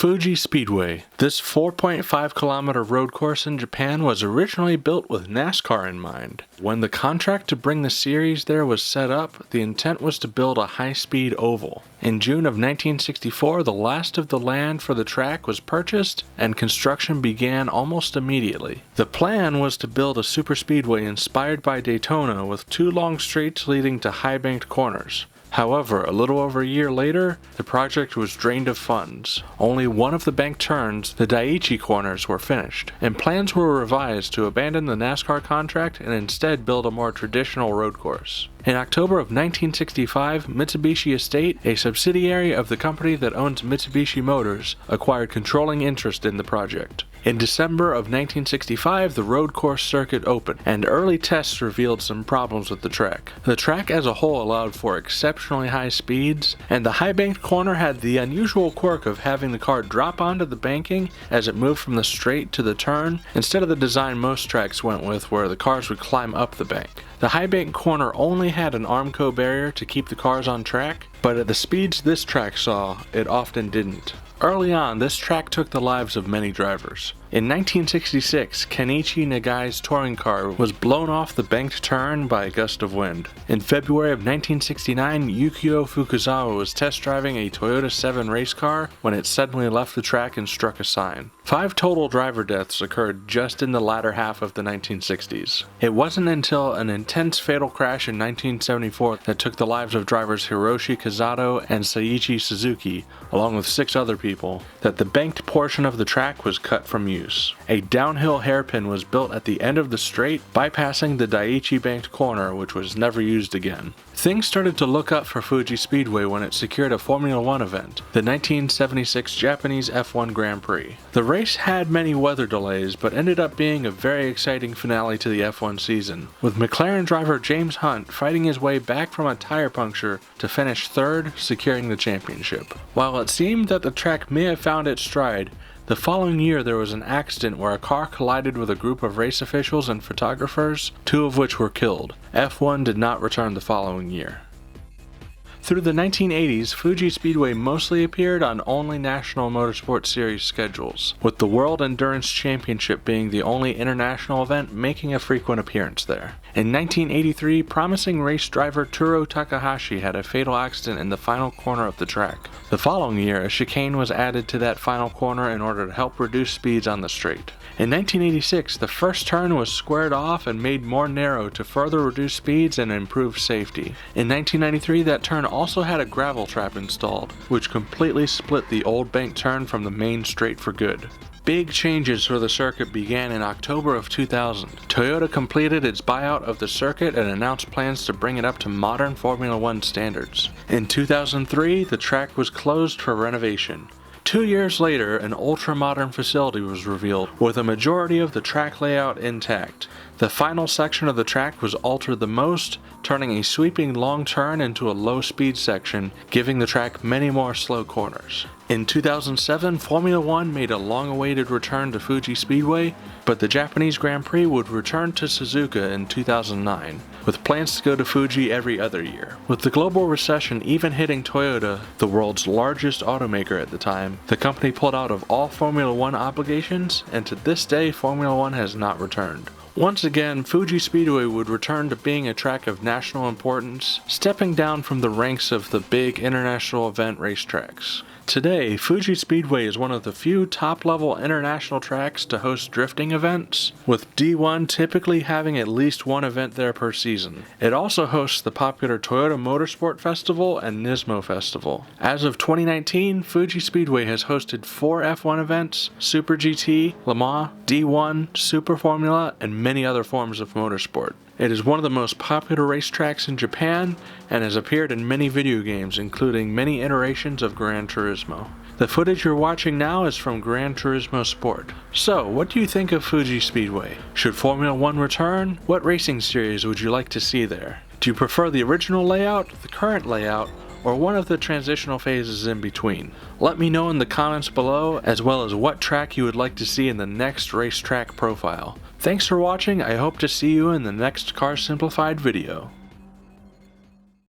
Fuji Speedway. This 4.5-kilometer road course in Japan was originally built with NASCAR in mind. When the contract to bring the series there was set up, the intent was to build a high-speed oval. In June of 1964, the last of the land for the track was purchased, and construction began almost immediately. The plan was to build a superspeedway inspired by Daytona with 2 long straights leading to high-banked corners. However, a little over a year later, the project was drained of funds. Only one of the banked turns, the Daiichi corners, were finished, and plans were revised to abandon the NASCAR contract and instead build a more traditional road course. In October of 1965, Mitsubishi Estate, a subsidiary of the company that owns Mitsubishi Motors, acquired controlling interest in the project. In December of 1965, the road course circuit opened, and early tests revealed some problems with the track. The track as a whole allowed for exceptionally high speeds, and the high-banked corner had the unusual quirk of having the car drop onto the banking as it moved from the straight to the turn, instead of the design most tracks went with where the cars would climb up the bank. The high-banked corner only had an Armco barrier to keep the cars on track, but at the speeds this track saw, it often didn't. Early on, this track took the lives of many drivers. In 1966, Kenichi Nagai's touring car was blown off the banked turn by a gust of wind. In February of 1969, Yukio Fukuzawa was test driving a Toyota 7 race car when it suddenly left the track and struck a sign. 5 total driver deaths occurred just in the latter half of the 1960s. It wasn't until an intense fatal crash in 1974 that took the lives of drivers Hiroshi Kazato and Seiichi Suzuki, along with 6 other people, that the banked portion of the track was cut from use. A downhill hairpin was built at the end of the straight, bypassing the Daiichi banked corner, which was never used again. Things started to look up for Fuji Speedway when it secured a Formula One event, the 1976 Japanese F1 Grand Prix. The race had many weather delays, but ended up being a very exciting finale to the F1 season, with McLaren driver James Hunt fighting his way back from a tire puncture to finish 3rd, securing the championship. While it seemed that the track may have found its stride, the following year there was an accident where a car collided with a group of race officials and photographers, 2 of which were killed. F1 did not return the following year. Through the 1980s, Fuji Speedway mostly appeared on only National Motorsport Series schedules, with the World Endurance Championship being the only international event making a frequent appearance there. In 1983, promising race driver Turo Takahashi had a fatal accident in the final corner of the track. The following year, a chicane was added to that final corner in order to help reduce speeds on the straight. In 1986, the first turn was squared off and made more narrow to further reduce speeds and improve safety. In 1993, that turn also had a gravel trap installed, which completely split the old bank turn from the main straight for good. Big changes for the circuit began in October of 2000. Toyota completed its buyout of the circuit and announced plans to bring it up to modern Formula One standards. In 2003, the track was closed for renovation. 2 years later, an ultra-modern facility was revealed, with a majority of the track layout intact. The final section of the track was altered the most, turning a sweeping long turn into a low-speed section, giving the track many more slow corners. In 2007, Formula One made a long-awaited return to Fuji Speedway, but the Japanese Grand Prix would return to Suzuka in 2009, with plans to go to Fuji every other year. With the global recession even hitting Toyota, the world's largest automaker at the time, the company pulled out of all Formula One obligations, and to this day Formula One has not returned. Once again, Fuji Speedway would return to being a track of national importance, stepping down from the ranks of the big international event racetracks. Today, Fuji Speedway is one of the few top-level international tracks to host drifting events, with D1 typically having at least one event there per season. It also hosts the popular Toyota Motorsport Festival and Nismo Festival. As of 2019, Fuji Speedway has hosted 4 F1 events, Super GT, Le Mans, D1, Super Formula, and many other forms of motorsport. It is one of the most popular racetracks in Japan and has appeared in many video games, including many iterations of Gran Turismo. The footage you're watching now is from Gran Turismo Sport. So, what do you think of Fuji Speedway? Should Formula One return? What racing series would you like to see there? Do you prefer the original layout, the current layout, or one of the transitional phases in between? Let me know in the comments below, as well as what track you would like to see in the next racetrack profile. Thanks for watching. I hope to see you in the next Car Simplified video.